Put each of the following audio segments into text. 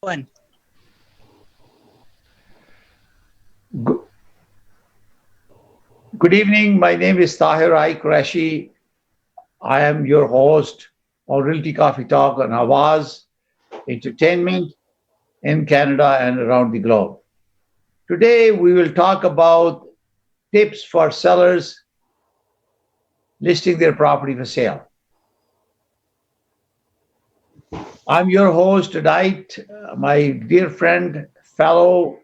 One. Good good evening. My name is Tahir Qureshi. I am your host on Realty Coffee Talk and Awaz Entertainment in Canada and around the globe. Today we will talk about tips for sellers listing their property for sale. I'm your host tonight. My dear friend, fellow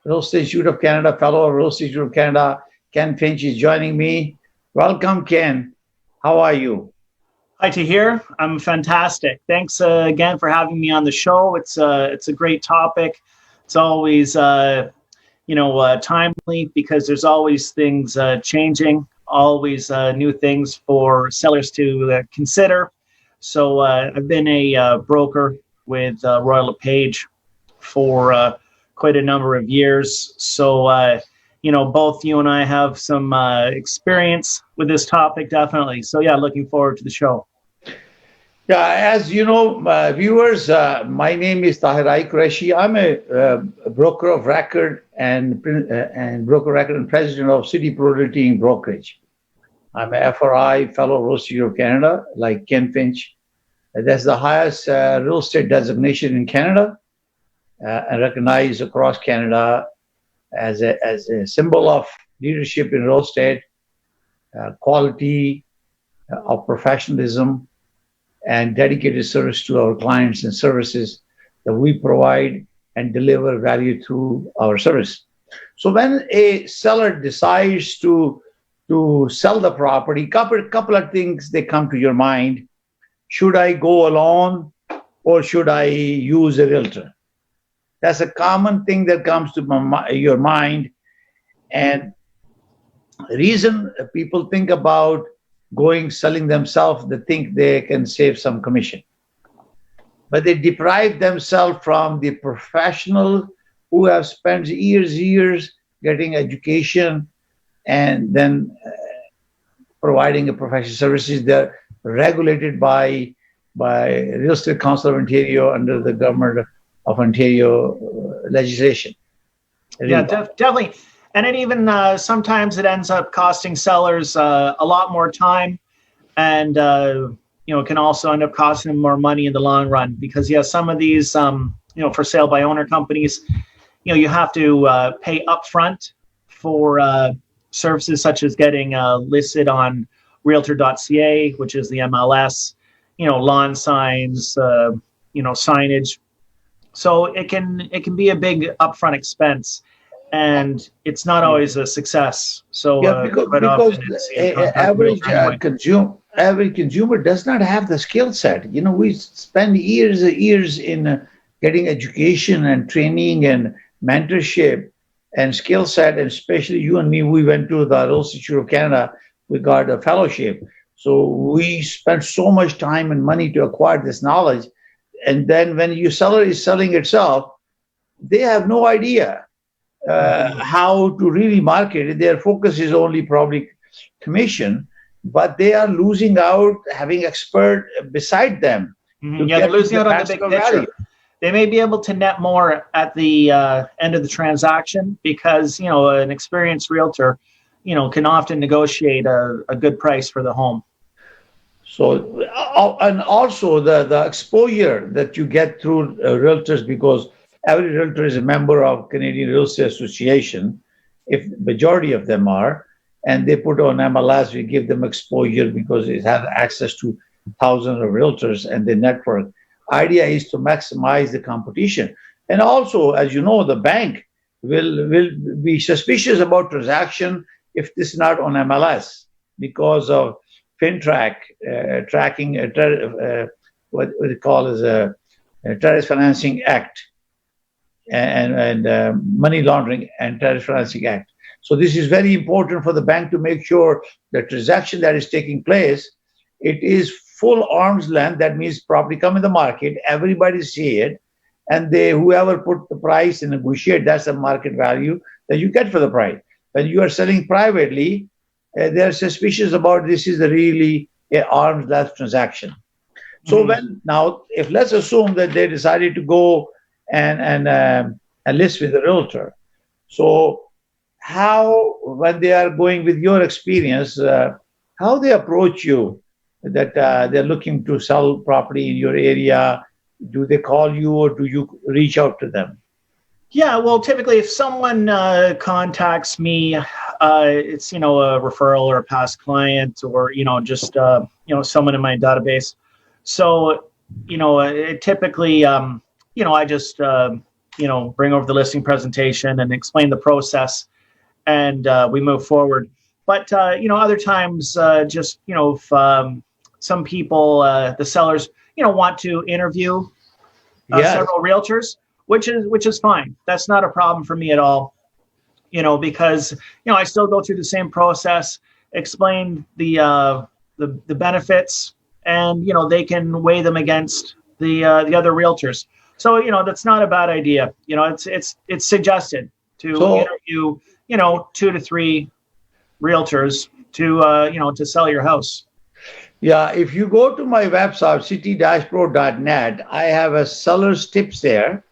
Real Estate Institute of Canada, fellow of Real Estate Institute of Canada, Ken Finch is joining me. Welcome, Ken. How are you? Hi, Tahir. I'm fantastic. Thanks again for having me on the show. It's a great topic. It's always timely because there's always things changing, always new things for sellers to consider. So I've been a broker with Royal LePage for quite a number of years. So both you and I have some experience with this topic, definitely. So yeah, looking forward to the show. Yeah, as you know, viewers, my name is Tahir Qureshi. I'm a broker of record and broker record and president of City Realty Brokerage. I'm a FRI fellow of Real Estate of Canada, like Ken Finch. That's the highest real estate designation in Canada and recognized across Canada as a symbol of leadership in real estate, quality, of professionalism, and dedicated service to our clients and services that we provide and deliver value through our service. So when a seller decides to sell the property, couple of things they come to your mind. Should I go alone or should I use a realtor? That's a common thing that comes to your mind. And the reason people think about selling themselves, they think they can save some commission. But they deprive themselves from the professional who have spent years getting education and then providing a professional services. They're regulated by Real Estate Council of Ontario under the Government of Ontario legislation. Yeah, definitely. And it even sometimes it ends up costing sellers a lot more time, and it can also end up costing them more money in the long run because some of these for sale by owner companies, you have to pay upfront for services such as getting listed on Realtor.ca, which is the MLS, lawn signs, signage. So it can be a big upfront expense. And it's not always a success. So because average consumer does not have the skill set. We spend years in getting education and training and mentorship and skill set. And especially you and me, we went to the Real Estate Institute of Canada. We got a fellowship. So we spent so much time and money to acquire this knowledge. And then when your seller is selling itself, they have no idea how to really market it. Their focus is only probably commission, but they are losing out having expert beside them. They're losing out on the big picture. Value. They may be able to net more at the end of the transaction because an experienced realtor can often negotiate a good price for the home. So and also the exposure that you get through realtors, because every realtor is a member of Canadian Real Estate Association, if majority of them are, and they put on MLS, we give them exposure because it has access to thousands of realtors and the network. Idea is to maximize the competition. And also, as you know, the bank will be suspicious about transaction if this is not on MLS because of Finch tracking, what they call as a Terrorist Financing Act. And Money Laundering and Terrorist Financing Act. So this is very important for the bank to make sure the transaction that is taking place, it is full arm's length. That means property come in the market, everybody see it, and whoever put the price and negotiate, that's the market value that you get for the price. When you are selling privately, they're suspicious about this is really an arm's length transaction. So if let's assume that they decided to go and list with the realtor. So how, when they are going with your experience, how they approach you, that they're looking to sell property in your area? Do they call you or do you reach out to them? Yeah, well, typically, if someone contacts me, it's a referral or a past client, or just someone in my database. So typically, I just bring over the listing presentation and explain the process, and we move forward. But other times, just if some people, the sellers, want to interview Yes. several realtors, which is fine. That's not a problem for me at all. Because I still go through the same process, explain the benefits, and they can weigh them against the other realtors. So that's not a bad idea. It's suggested to interview 2 to 3 realtors to sell your house. Yeah, if you go to my website, city-pro.net, I have a seller's tips there.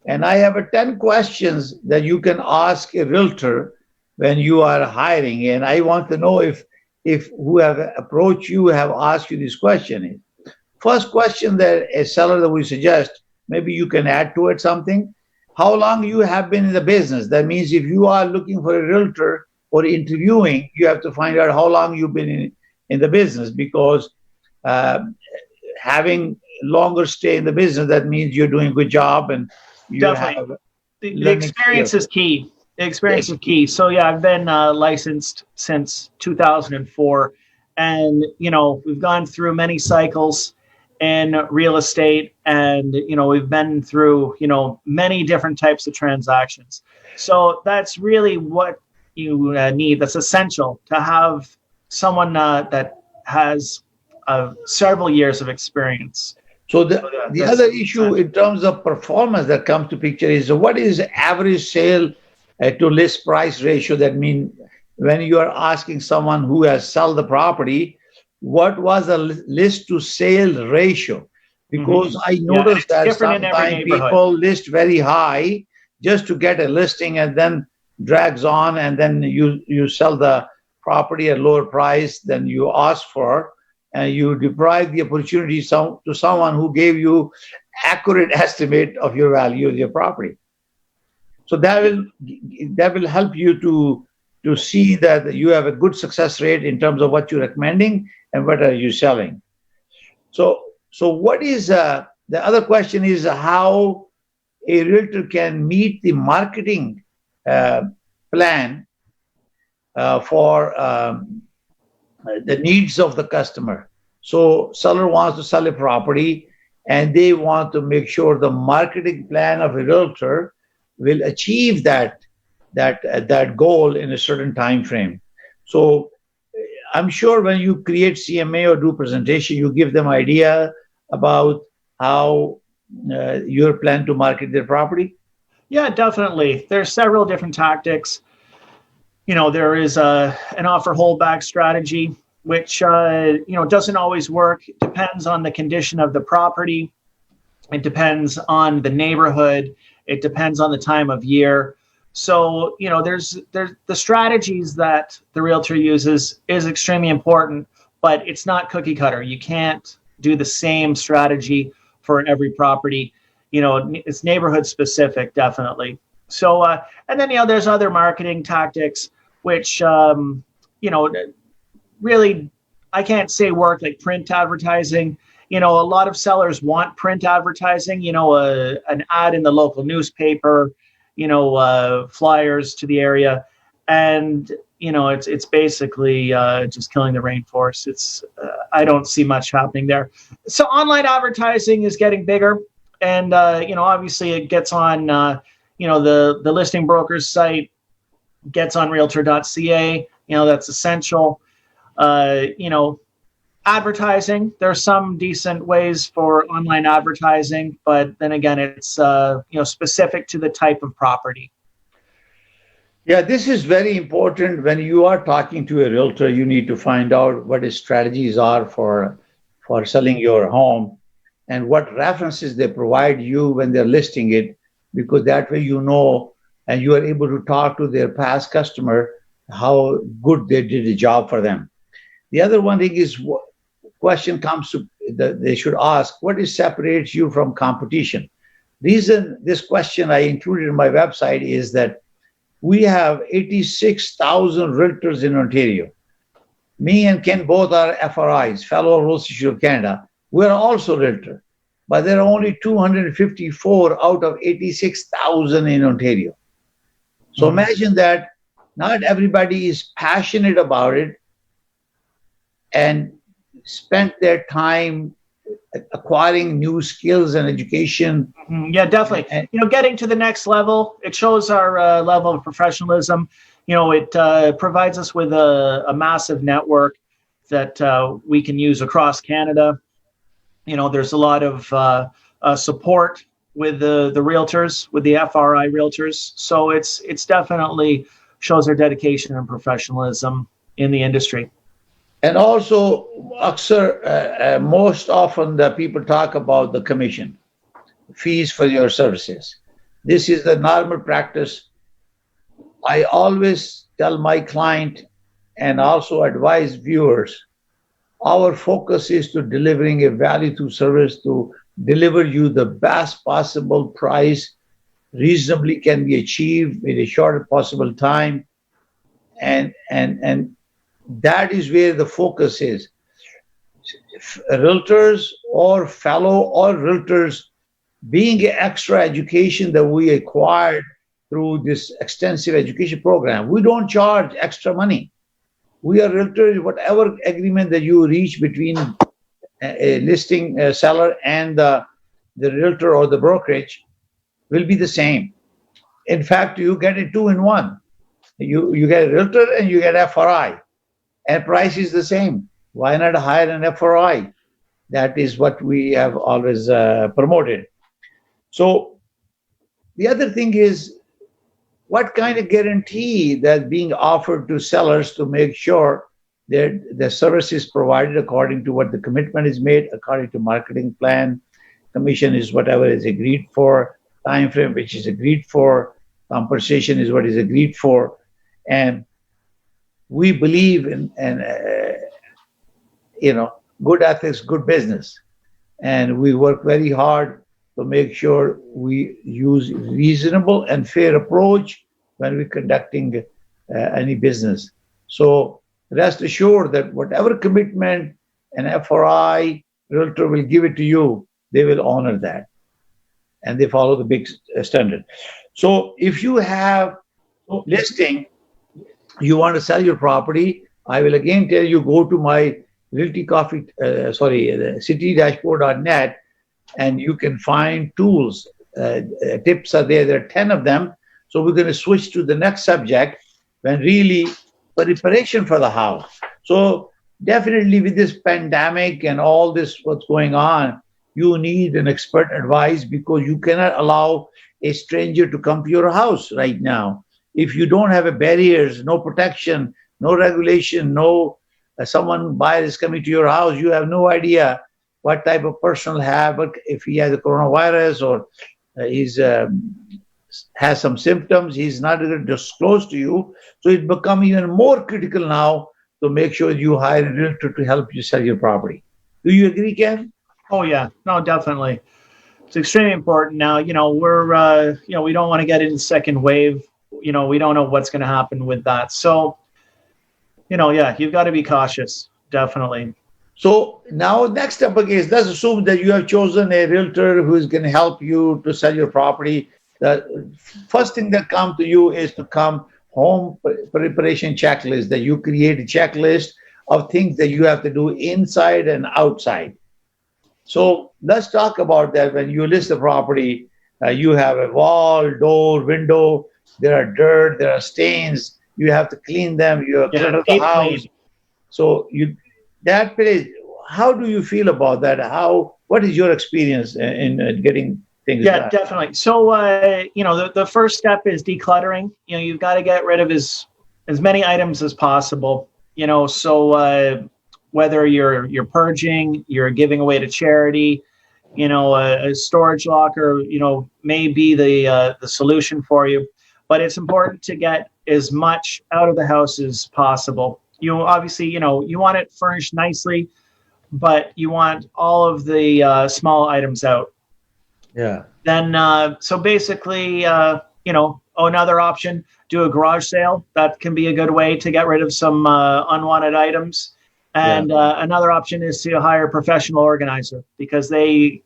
And I have 10 questions that you can ask a realtor when you are hiring. And I want to know if who have approached you have asked you this question. First question that a seller that we suggest, maybe you can add to it something. How long you have been in the business? That means if you are looking for a realtor or interviewing, you have to find out how long you've been in the business, because having longer stay in the business, that means you're doing a good job and definitely. The experience is key. The experience is key. So yeah, I've been licensed since 2004, and we've gone through many cycles in real estate, and we've been through many different types of transactions. So that's really what you need. That's essential to have someone that has several years of experience. So the other issue in terms of performance that comes to picture is, what is average sale to list price ratio? That means when you are asking someone who has sold the property, what was the list to sale ratio? Because I noticed that sometimes people list very high just to get a listing, and then drags on, and then you sell the property at lower price than you asked for, and you deprive the opportunity to someone who gave you accurate estimate of your value of your property. So that will help you to see that you have a good success rate in terms of what you're recommending and what are you selling. So what is the other question is how a realtor can meet the marketing plan for the needs of the customer. So seller wants to sell a property, and they want to make sure the marketing plan of a realtor will achieve that goal in a certain time frame. So I'm sure when you create CMA or do presentation, you give them idea about how your plan to market their property. Yeah, definitely. There's several different tactics. There is an offer holdback strategy, which doesn't always work. It depends on the condition of the property. It depends on the neighborhood. It depends on the time of year. So there's the strategies that the realtor uses is extremely important, but it's not cookie cutter. You can't do the same strategy for every property. It's neighborhood specific, definitely. So and then there's other marketing tactics which really I can't say work, like print advertising. A lot of sellers want print advertising, an ad in the local newspaper, flyers to the area. And, it's basically just killing the rainforest. It's I don't see much happening there. So online advertising is getting bigger. And, obviously it gets on, the listing broker's site, gets on realtor.ca. That's essential. Advertising, there are some decent ways for online advertising, but then again, it's specific to the type of property. Yeah, this is very important. When you are talking to a realtor, you need to find out what his strategies are for selling your home, and what references they provide you when they're listing it, because that way you know and you are able to talk to their past customer how good they did the job for them. The other one thing is question comes to they should ask, what is separates you from competition? Reason this question I included in my website is that we have 86,000 realtors in Ontario. Me and Ken both are FRIs, Fellow of Royal Institute of Canada. We're also realtor, but there are only 254 out of 86,000 in Ontario. So imagine that not everybody is passionate about it and spent their time acquiring new skills and education. Yeah, definitely. And, getting to the next level, it shows our level of professionalism. It provides us with a massive network that we can use across Canada. There's a lot of support with the realtors, with the FRI realtors. So it's definitely shows our dedication and professionalism in the industry. And also, most often the people talk about the commission, fees for your services. This is the normal practice. I always tell my client and also advise viewers, our focus is to delivering a value to service to deliver you the best possible price, reasonably can be achieved in a shortest possible time. And that is where the focus is. Realtors or fellow or realtors, being an extra education that we acquired through this extensive education program, we don't charge extra money. We are realtors, whatever agreement that you reach between a listing seller and the realtor or the brokerage will be the same. In fact, you get a 2-in-1. You get a realtor and you get FRI. And price is the same. Why not hire an FRI? That is what we have always promoted. So the other thing is, what kind of guarantee that's being offered to sellers to make sure that the service is provided according to what the commitment is made, according to marketing plan, commission is whatever is agreed for, time frame which is agreed for, compensation is what is agreed for, and we believe in good ethics, good business, and we work very hard to make sure we use reasonable and fair approach when we're conducting any business. So rest assured that whatever commitment an FRI realtor will give it to you, they will honor that, and they follow the big standard. So if you have listing, you want to sell your property, I will again tell you, go to my Realty city-dashboard.net, and you can find tools. Tips are there. There are 10 of them. So we're going to switch to the next subject when really preparation for the house. So definitely with this pandemic and all this what's going on, you need an expert advice because you cannot allow a stranger to come to your house right now. If you don't have a barriers, no protection, no regulation, no someone buyer is coming to your house, you have no idea what type of person will have, if he has a coronavirus or has some symptoms, he's not going to disclose to you. So it's become even more critical now to make sure you hire a realtor to help you sell your property. Do you agree, Ken? Oh yeah, no, definitely. It's extremely important now. We're we don't want to get into second wave. We don't know what's going to happen with that. So, you've got to be cautious, definitely. So now next step is, let's assume that you have chosen a realtor who is going to help you to sell your property. The first thing that comes to you is to come home preparation checklist, that you create a checklist of things that you have to do inside and outside. So let's talk about that. When you list the property, you have a wall, door, window, there are dirt, there are stains, you have to clean them, you have to clean the house. So that place, how do you feel about that? What is your experience in getting things done? Yeah, definitely. So, the first step is decluttering. You've got to get rid of as many items as possible. So whether you're purging, you're giving away to charity, a storage locker, may be the solution for you. But it's important to get as much out of the house as possible. You obviously, you want it furnished nicely, but you want all of the small items out. Yeah. Then, so basically, another option, do a garage sale. That can be a good way to get rid of some unwanted items. And another option is to hire a professional organizer, because they,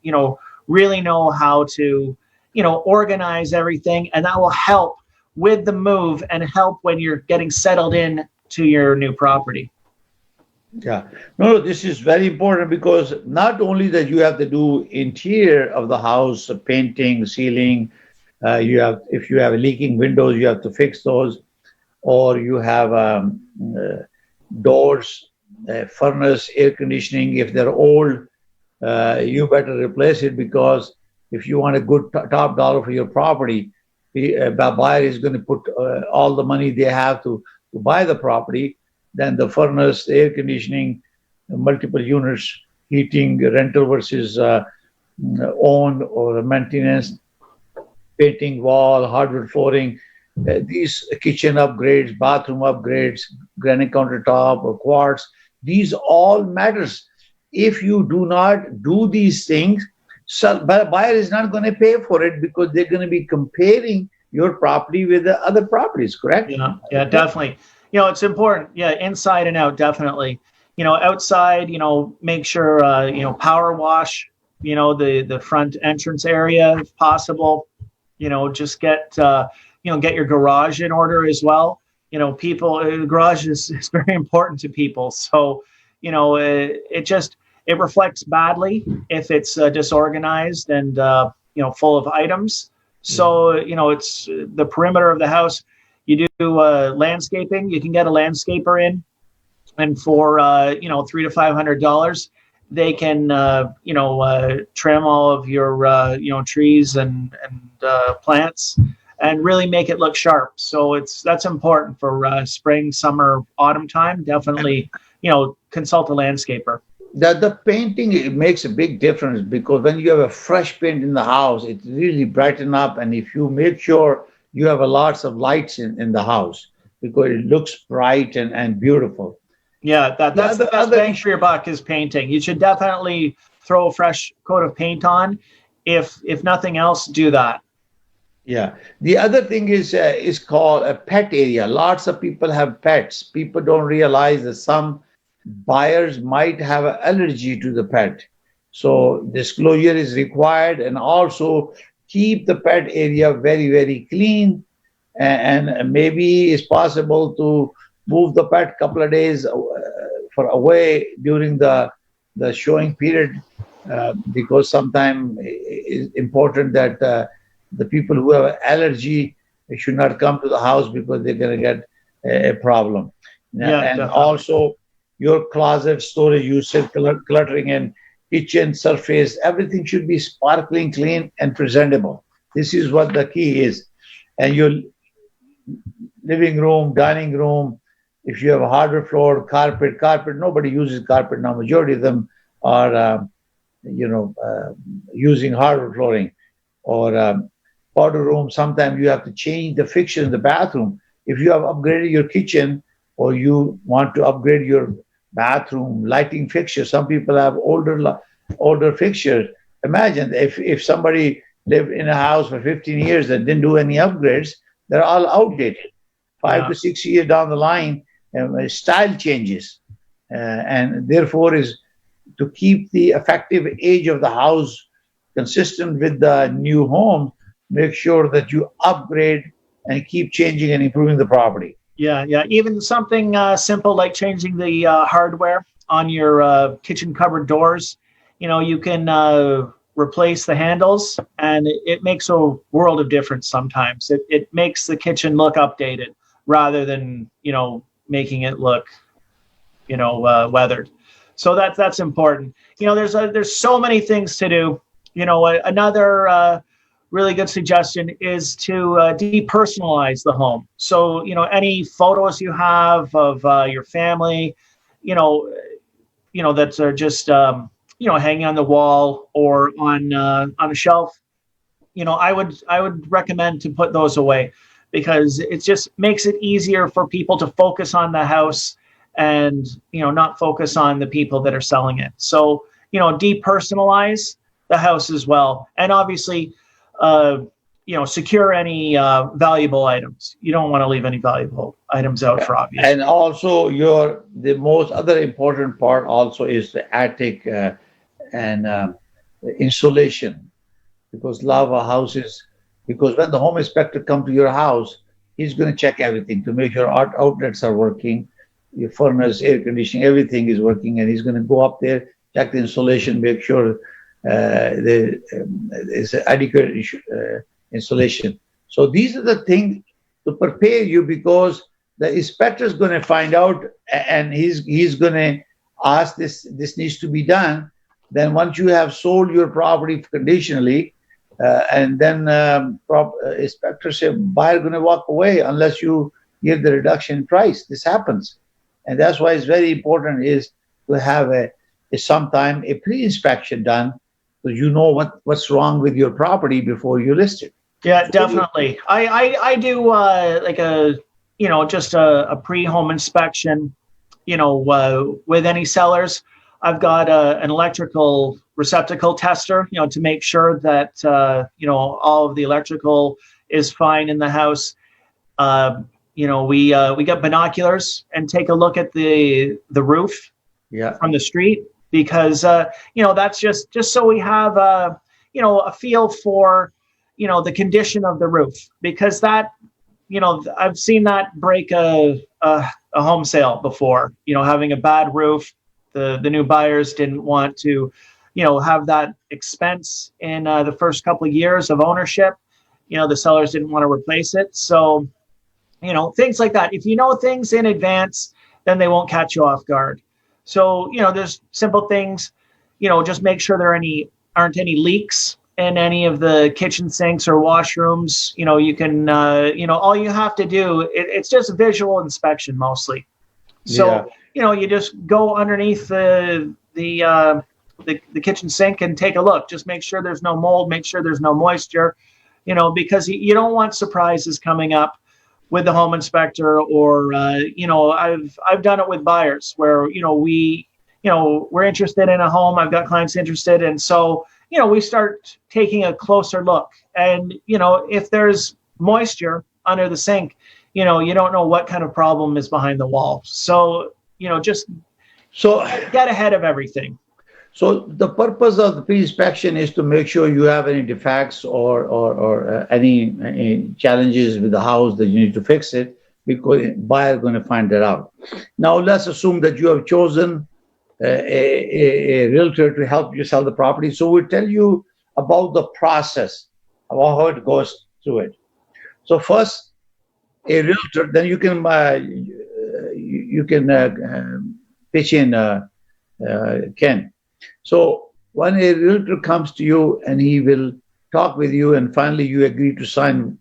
really know how to, organize everything, and that will help with the move and help when you're getting settled in to your new property. Yeah, no, this is very important, because not only that you have to do interior of the house, painting, ceiling, if you have leaking windows, you have to fix those, or you have doors, furnace, air conditioning. If they're old, you better replace it, because if you want a good top dollar for your property, the buyer is going to put all the money they have to buy the property. Then the furnace, the air conditioning, multiple units, heating, rental versus owned or maintenance, painting wall, hardwood flooring, these kitchen upgrades, bathroom upgrades, granite countertop or quartz, these all matters. If you do not do these things, buyer is not going to pay for it, because they're going to be comparing your property with the other properties, correct? Yeah, definitely. It's important. Yeah, inside and out, definitely. Outside, make sure, power wash, the front entrance area if possible. Just get your garage in order as well. People, the garage is very important to people. So, it reflects badly if it's disorganized and, full of items. So, it's the perimeter of the house. You do landscaping. You can get a landscaper in, and for $300 to $500, they can trim all of your trees and plants, and really make it look sharp. So that's important for spring, summer, autumn time. Definitely, consult a landscaper. The painting, it makes a big difference, because when you have a fresh paint in the house, it really brighten up. And if you make sure you have lots of lights in the house, because it looks bright and beautiful. Yeah, that's the best bang for your buck is painting. You should definitely throw a fresh coat of paint on. If nothing else, do that. Yeah. The other thing is called a pet area. Lots of people have pets. People don't realize that some buyers might have an allergy to the pet. So disclosure is required, and also keep the pet area very, very clean. And maybe it's possible to move the pet a couple of days away during the showing period, because sometimes it's important that the people who have allergy should not come to the house, because they're going to get a problem. Yeah, and definitely. Also your closet, storage, you said cluttering, and kitchen surface, everything should be sparkling, clean, and presentable. This is what the key is. And your living room, dining room, if you have a hardwood floor, carpet, nobody uses carpet now. Majority of them are, using hardwood flooring. Or powder room, sometimes you have to change the fixture in the bathroom. If you have upgraded your kitchen, or you want to upgrade your bathroom lighting fixture, some people have older fixtures. Imagine if somebody lived in a house for 15 years and didn't do any upgrades, they're all outdated. 5 to 6 years down the line, style changes. And therefore is to keep the effective age of the house consistent with the new home, make sure that you upgrade and keep changing and improving the property. Yeah. Even something simple like changing the hardware on your kitchen cupboard doors. You can replace the handles, and it makes a world of difference sometimes. It makes the kitchen look updated rather than, making it look, weathered. So that's important. There's so many things to do. Another really good suggestion is to depersonalize the home. So, any photos you have of your family, that are just hanging on the wall or on a shelf, I would recommend to put those away, because it just makes it easier for people to focus on the house and not focus on the people that are selling it. So depersonalize the house as well, and obviously secure any valuable items. You don't want to leave any valuable items out for obvious. And also, the most other important part also is the attic and insulation, because a lot of houses, because when the home inspector comes to your house, he's going to check everything to make sure outlets are working, your furnace, air conditioning, everything is working, and he's going to go up there, check the insulation, make sure there is adequate insulation. So these are the things to prepare you, because the inspector is going to find out, and he's going to ask this needs to be done. Then once you have sold your property conditionally, and then inspector say buyer going to walk away unless you give the reduction in price. This happens, and that's why it's very important is to have sometime a pre-inspection done, so you know what's wrong with your property before you list it. Yeah, definitely. I do like just a pre-home inspection, with any sellers. I've got an electrical receptacle tester, to make sure that, all of the electrical is fine in the house. We get binoculars and take a look at the roof from the street, because, that's just so we have, a feel for, the condition of the roof, because that, I've seen that break a home sale before, having a bad roof. The new buyers didn't want to, have that expense in the first couple of years of ownership. The sellers didn't want to replace it. So, things like that. If you know things in advance, then they won't catch you off guard. So, there's simple things, just make sure there aren't any leaks in any of the kitchen sinks or washrooms. You can, all you have to do, it's just a visual inspection mostly. So, you just go underneath the kitchen sink and take a look. Just make sure there's no mold, make sure there's no moisture, because you don't want surprises coming up with the home inspector, or, I've done it with buyers where, we're interested in a home. I've got clients interested. And so, we start taking a closer look, and, if there's moisture under the sink, you don't know what kind of problem is behind the wall. So, just get ahead of everything. So the purpose of the pre-inspection is to make sure you have any defects or any challenges with the house that you need to fix it, because buyer is going to find that out. Now let's assume that you have chosen a realtor to help you sell the property. So we'll tell you about the process, about how it goes through it. So first, a realtor, then you can pitch in, Ken. So when a realtor comes to you and he will talk with you, and finally you agree to sign,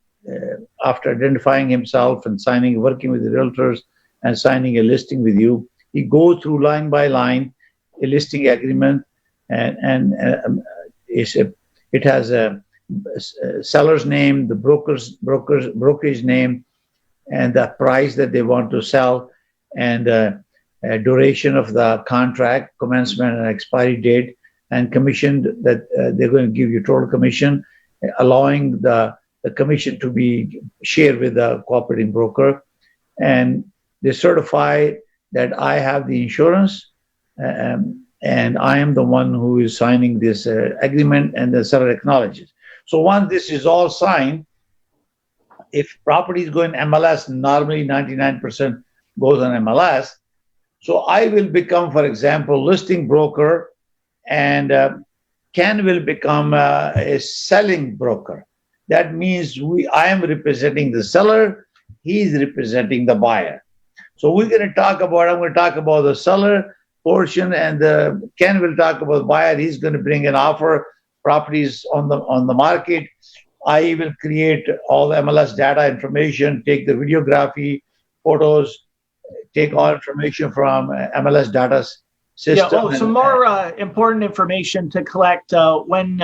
after identifying himself and working with the realtors and signing a listing with you, he goes through line by line a listing agreement, and it has a seller's name, the brokerage name, and the price that they want to sell, and duration of the contract, commencement and expiry date, and commission that they're going to give you total commission, allowing the commission to be shared with the cooperating broker. And they certify that I have the insurance, and I am the one who is signing this agreement, and the seller acknowledges. So once this is all signed, if property is going MLS, normally 99% goes on MLS. So I will become, for example, listing broker, and Ken will become a selling broker. That means I am representing the seller, he is representing the buyer. So I'm going to talk about the seller portion, and Ken will talk about the buyer. He's going to bring an offer, properties on the market. I will create all the MLS data information, take the videography, photos, take all information from MLS data system. Yeah. Oh, some more important information to collect when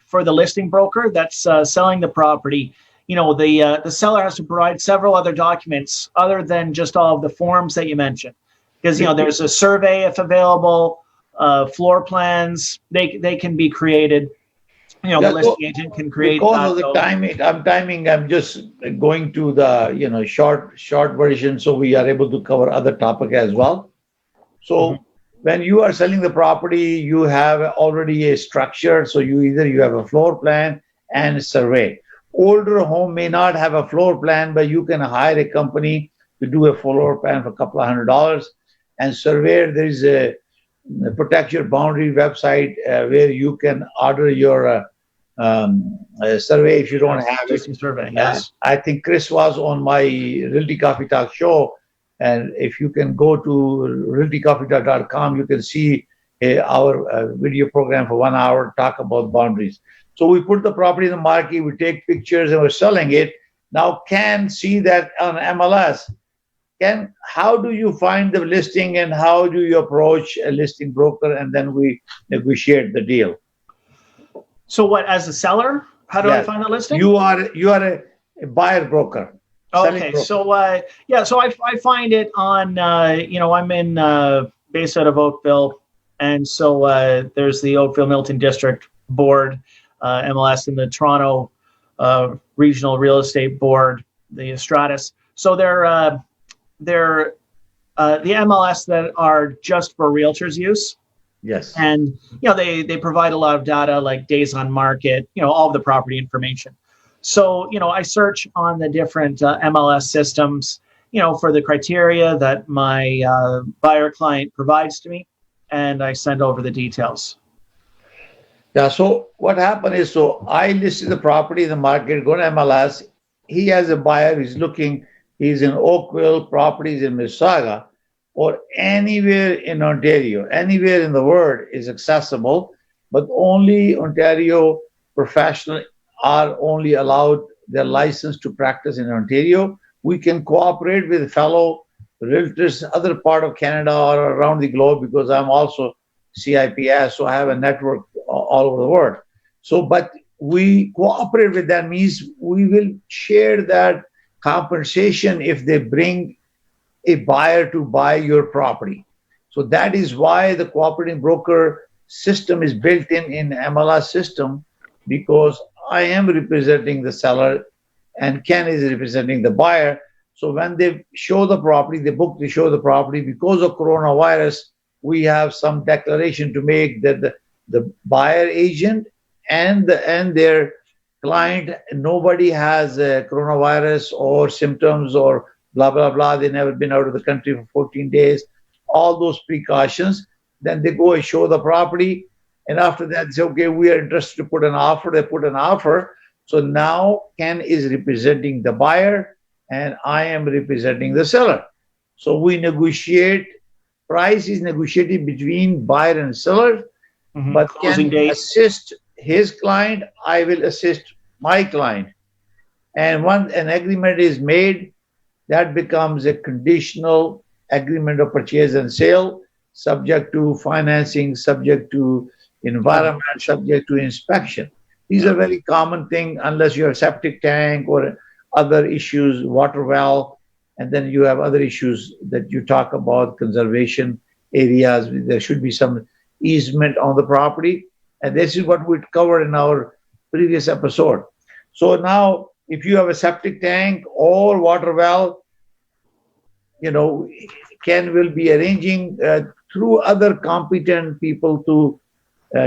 for the listing broker that's selling the property. The seller has to provide several other documents other than just all of the forms that you mentioned, because there's a survey if available, floor plans. They can be created. The listing agent can create because that. of the timing. I'm just going to the short version, so we are able to cover other topic as well. So when you are selling the property, you have already a structure. So you have a floor plan and a survey. Older home may not have a floor plan, but you can hire a company to do a floor plan for a couple of $100. And surveyor, there is a Protect Your Boundary website where you can order your survey if you don't have it. Survey, yes. I think Chris was on my Realty Coffee Talk show. And if you can go to realtycoffeetalk.com, you can see our video program for 1 hour, talk about boundaries. So we put the property in the market, we take pictures, and we're selling it. Now, Ken see that on MLS. Ken, how do you find the listing and how do you approach a listing broker, and then we negotiate the deal? So what, as a seller, how do I find the listing? You are a buyer broker. Okay, so so I find it on I'm in based out of Oakville, and so there's the Oakville Milton District Board, MLS, and the Toronto Regional Real Estate Board, the SRES. So they're the MLS that are just for realtors' use. Yes. And they provide a lot of data like days on market, all of the property information. So, I search on the different MLS systems, for the criteria that my buyer client provides to me, and I send over the details. Yeah, so what happened is, I listed the property in the market, go to MLS. He has a buyer, he's in Oakville, properties in Mississauga, or anywhere in Ontario, anywhere in the world is accessible, but only Ontario professional are only allowed their license to practice in Ontario. We can cooperate with fellow realtors, other part of Canada or around the globe, because I'm also CIPS, so I have a network all over the world. So, but we cooperate with them means we will share that compensation if they bring a buyer to buy your property. So that is why the cooperating broker system is built in MLS system, because I am representing the seller and Ken is representing the buyer. So when they show the property, they book to show the property. Because of coronavirus, we have some declaration to make that the buyer agent and their client, nobody has coronavirus or symptoms or blah, blah, blah. They've never been out of the country for 14 days. All those precautions. Then they go and show the property. And after that, they say, okay, we are interested to put an offer. They put an offer. So now Ken is representing the buyer and I am representing the seller. So we negotiate. Price is negotiated between buyer and seller. But Ken assist his client, I will assist my client. And once an agreement is made, that becomes a conditional agreement of purchase and sale, subject to financing, subject to environment, subject to inspection. These are very common things, unless you have septic tank or other issues, water well, and then you have other issues that you talk about, conservation areas. There should be some easement on the property. And this is what we covered in our previous episode. So now, if you have a septic tank or water well, Ken will be arranging through other competent people to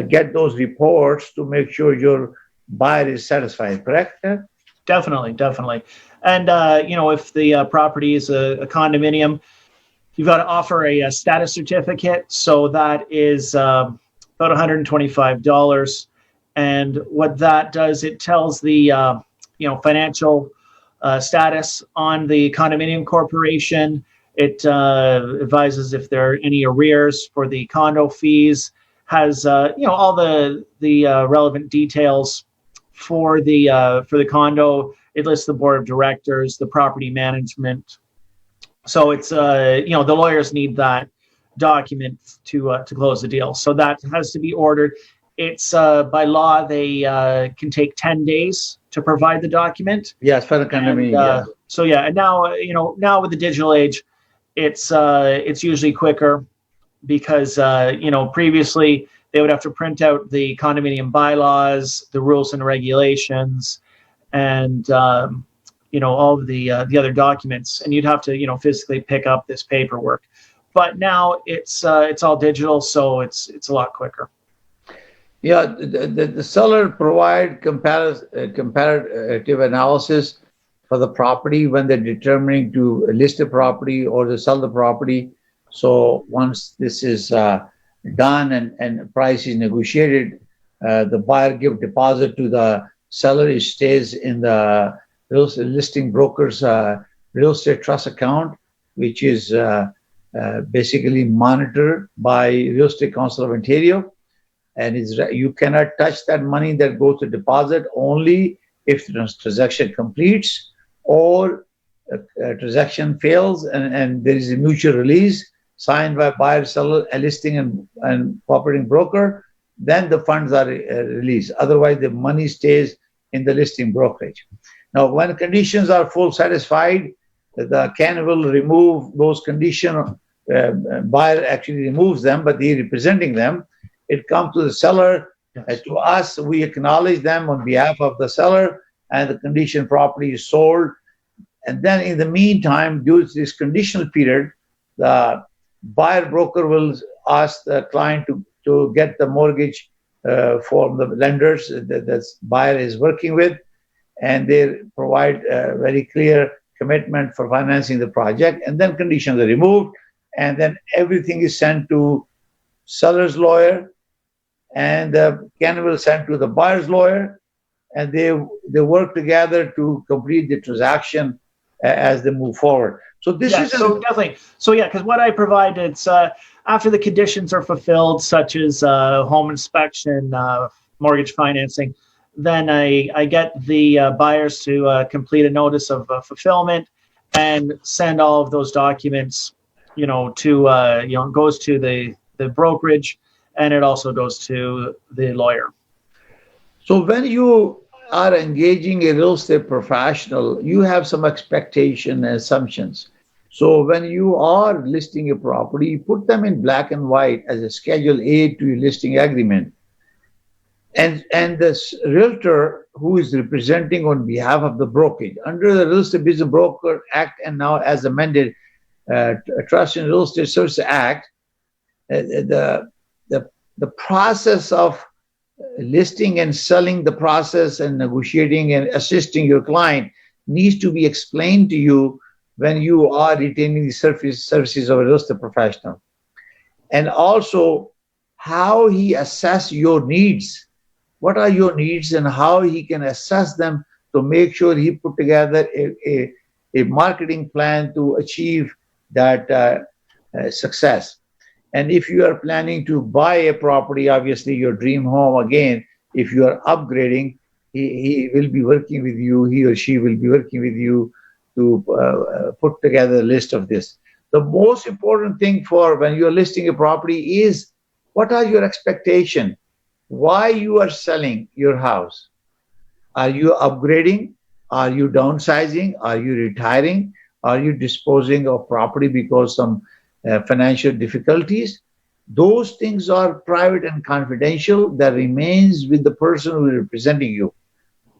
get those reports to make sure your buyer is satisfied, correct? Definitely. And, if the property is a condominium, you've got to offer a status certificate. So that is about $125. And what that does, it tells the, financial status on the condominium corporation. It advises if there are any arrears for the condo fees, has all the relevant details for the condo. It lists the board of directors, the property management. So it's the lawyers need that, document to close the deal. So that has to be ordered. It's by law they can take 10 days to provide the document. Yes, for the condominium. Yes. So yeah, and now now with the digital age, it's usually quicker because previously they would have to print out the condominium bylaws, the rules and regulations, and all of the other documents, and you'd have to physically pick up this paperwork. But now it's all digital, so it's a lot quicker. Yeah, the seller provide comparative analysis for the property when they're determining to list the property or to sell the property. So once this is done and price is negotiated, the buyer give deposit to the seller. It stays in the listing broker's real estate trust account, which is basically monitored by Real Estate Council of Ontario. And you cannot touch that money that goes to deposit only if the transaction completes or a transaction fails and there is a mutual release signed by buyer, seller, a listing and operating broker, then the funds are released. Otherwise, the money stays in the listing brokerage. Now, when conditions are full satisfied, the Ken will remove those conditions. Buyer actually removes them, but he representing them. It comes to the seller. Yes. To us, we acknowledge them on behalf of the seller, and the condition property is sold. And then in the meantime, due to this conditional period, the buyer broker will ask the client to get the mortgage from the lenders that the buyer is working with, and they provide a very clear commitment for financing the project, and then conditions are removed, and then everything is sent to seller's lawyer, and Ken will send to the buyer's lawyer, and they work together to complete the transaction as they move forward. So this is definitely. So yeah, because what I provide, it's after the conditions are fulfilled, such as home inspection, mortgage financing, then I get the buyers to complete a notice of fulfillment and send all of those documents, to goes to the brokerage, and it also goes to the lawyer. So when you are engaging a real estate professional, you have some expectation and assumptions. So when you are listing a property, you put them in black and white as a Schedule A to your listing agreement. And this realtor who is representing on behalf of the brokerage under the Real Estate Business Broker Act, and now as amended Trust and Real Estate Services Act, the process of listing and selling the process and negotiating and assisting your client needs to be explained to you when you are retaining the services of a real estate professional. And also how he assess your needs. What are your needs and how he can assess them to make sure he put together a marketing plan to achieve that success. And if you are planning to buy a property, obviously your dream home again, if you are upgrading, he will be working with you, he or she will be working with you to put together a list of this. The most important thing for when you're listing a property is what are your expectations? Why you are selling your house? Are you upgrading? Are you downsizing? Are you retiring? Are you disposing of property because some financial difficulties? Those things are private and confidential. That remains with the person who is representing you.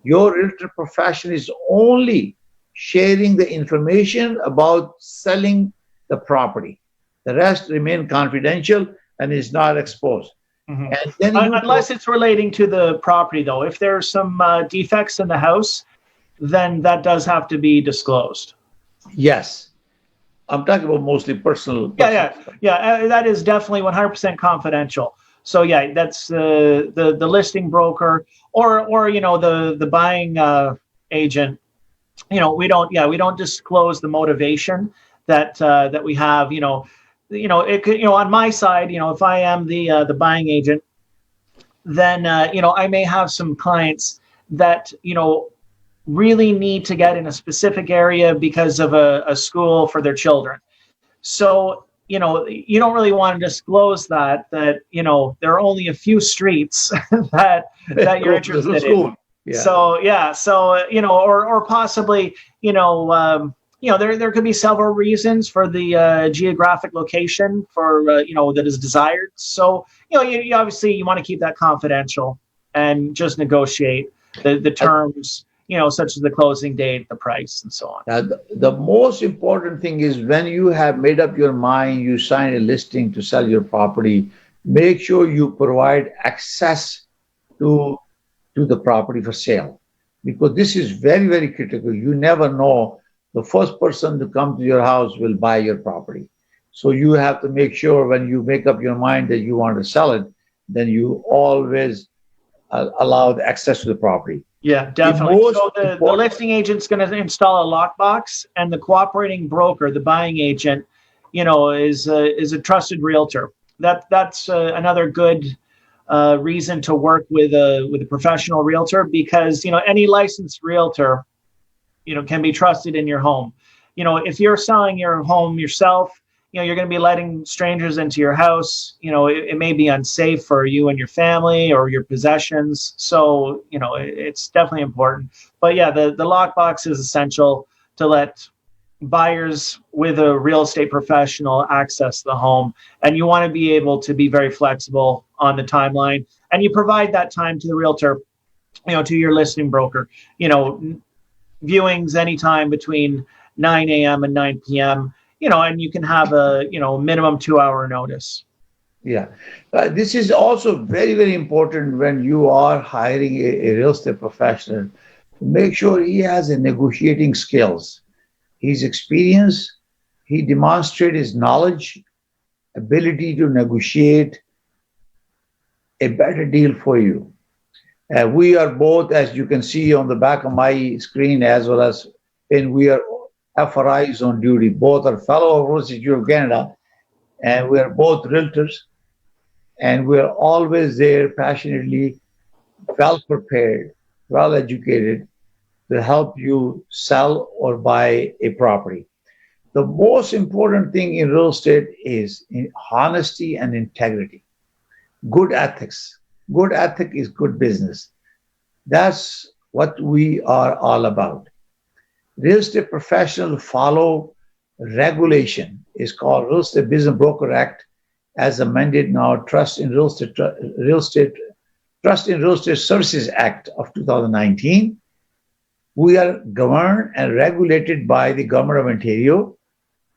Your realtor profession is only sharing the information about selling the property. The rest remain confidential and is not exposed. Mm-hmm. And then unless it's relating to the property, though, if there are some defects in the house, then that does have to be disclosed. Yes. I'm talking about mostly personal. Yeah. That is definitely 100% confidential. So yeah, that's the listing broker or the buying agent. We don't disclose the motivation that we have. It could, on my side, if I am the buying agent, then I may have some clients that really need to get in a specific area because of a school for their children. So you don't really want to disclose that there are only a few streets that you're interested in. Yeah. Or possibly, there could be several reasons for the geographic location for that is desired. So you obviously you want to keep that confidential and just negotiate the terms, such as the closing date, the price, and so on. The most important thing is when you have made up your mind, you sign a listing to sell your property, make sure you provide access to the property for sale, because this is very, very critical. You never know the first person to come to your house will buy your property. So you have to make sure when you make up your mind that you want to sell it, then you always allow the access to the property. Yeah, definitely. So the listing agent's going to install a lockbox, and the cooperating broker, the buying agent, is a trusted realtor. That's another good reason to work with a professional realtor, because any licensed realtor can be trusted in your home. If you're selling your home yourself, you're going to be letting strangers into your house. It may be unsafe for you and your family or your possessions. So it's definitely important. But yeah, the lockbox is essential to let buyers with a real estate professional access the home. And you want to be able to be very flexible on the timeline, and you provide that time to the realtor, to your listing broker. Viewings anytime between 9 a.m. and 9 p.m., and you can have a minimum 2-hour notice. Yeah, this is also very, very important when you are hiring a real estate professional. Make sure he has a negotiating skills. His experience, he demonstrates his knowledge, ability to negotiate a better deal for you. We are both, as you can see on the back of my screen, as well as we are FRIs on duty. Both are fellow of Realty Institute of Canada, and we are both realtors, and we are always there passionately, well prepared, well educated to help you sell or buy a property. The most important thing in real estate is honesty and integrity, good ethics. Good ethic is good business. That's what we are all about. Real estate professionals follow regulation. It's called Real Estate Business Broker Act, as amended now, Trust in Real Estate Services Act of 2019. We are governed and regulated by the Government of Ontario.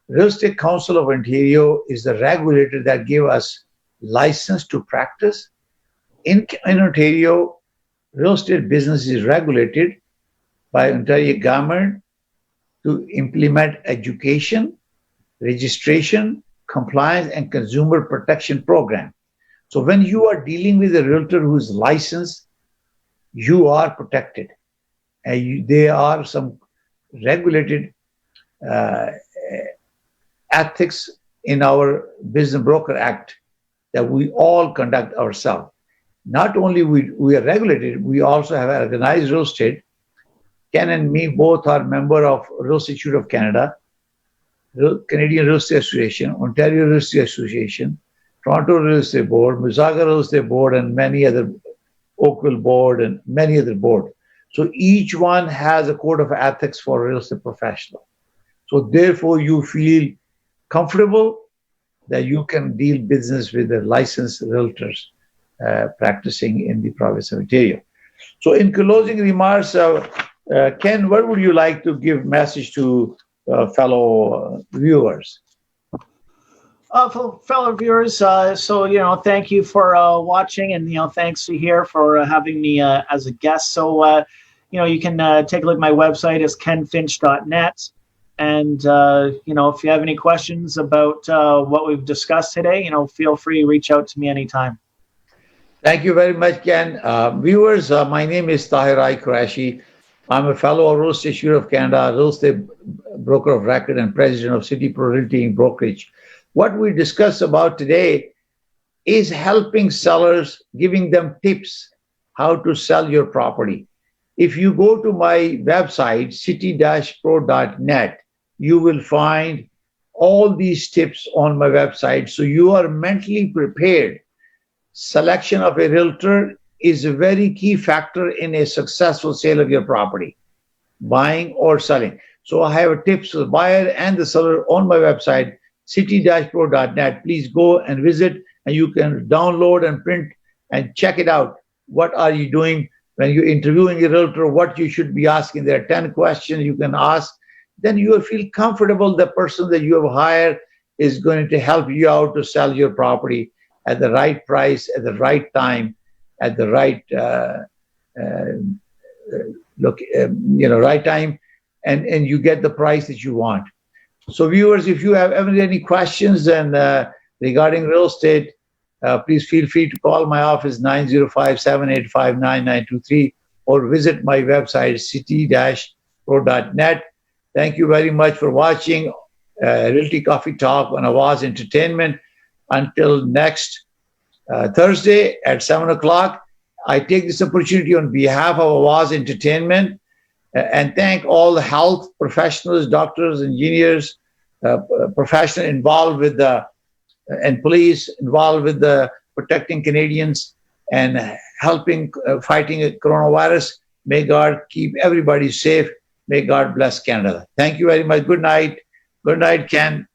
Real Estate Council of Ontario is the regulator that gave us license to practice. In Ontario, real estate business is regulated by Ontario government to implement education, registration, compliance, and consumer protection program. So when you are dealing with a realtor who is licensed, you are protected. And there are some regulated ethics in our Business Broker Act that we all conduct ourselves. Not only we are regulated, we also have organized real estate. Ken and me both are member of Real Estate Institute of Canada, Canadian Real Estate Association, Ontario Real Estate Association, Toronto Real Estate Board, Mississauga Real Estate Board, and many other, Oakville Board, and many other boards. So each one has a code of ethics for real estate professional. So therefore you feel comfortable that you can deal business with the licensed realtors practicing in the province of Ontario. So in closing remarks, Ken, what would you like to give message to fellow viewers? For fellow viewers, thank you for watching, and thanks to Tahir for having me as a guest. So you can take a look at my website, is kenfinch.net, and if you have any questions about what we've discussed today, feel free to reach out to me anytime. Thank you very much, Ken. Viewers, my name is Tahir Qureshi. I'm a fellow of Real Estate Institute of Canada, real estate broker of record, and president of City Realty and Brokerage. What we discuss about today is helping sellers, giving them tips how to sell your property. If you go to my website, city-pro.net, you will find all these tips on my website, so you are mentally prepared. Selection of a realtor is a very key factor in a successful sale of your property, buying or selling. So I have tips for the buyer and the seller on my website, city-pro.net. Please go and visit, and you can download and print and check it out. What are you doing when you're interviewing a realtor? What you should be asking? There are 10 questions you can ask. Then you will feel comfortable the person that you have hired is going to help you out to sell your property at the right price, at the right time, at the right right time, and you get the price that you want. So viewers, if you have ever any questions regarding real estate, please feel free to call my office 905-785-9923 or visit my website city-pro.net. Thank you very much for watching Realty Coffee Talk on Awaz Entertainment. Until next Thursday at 7 o'clock, I take this opportunity on behalf of Awaz Entertainment and thank all the health professionals, doctors, engineers, professionals involved with and police involved with protecting Canadians and helping fighting coronavirus. May God keep everybody safe. May God bless Canada. Thank you very much. Good night. Good night, Ken.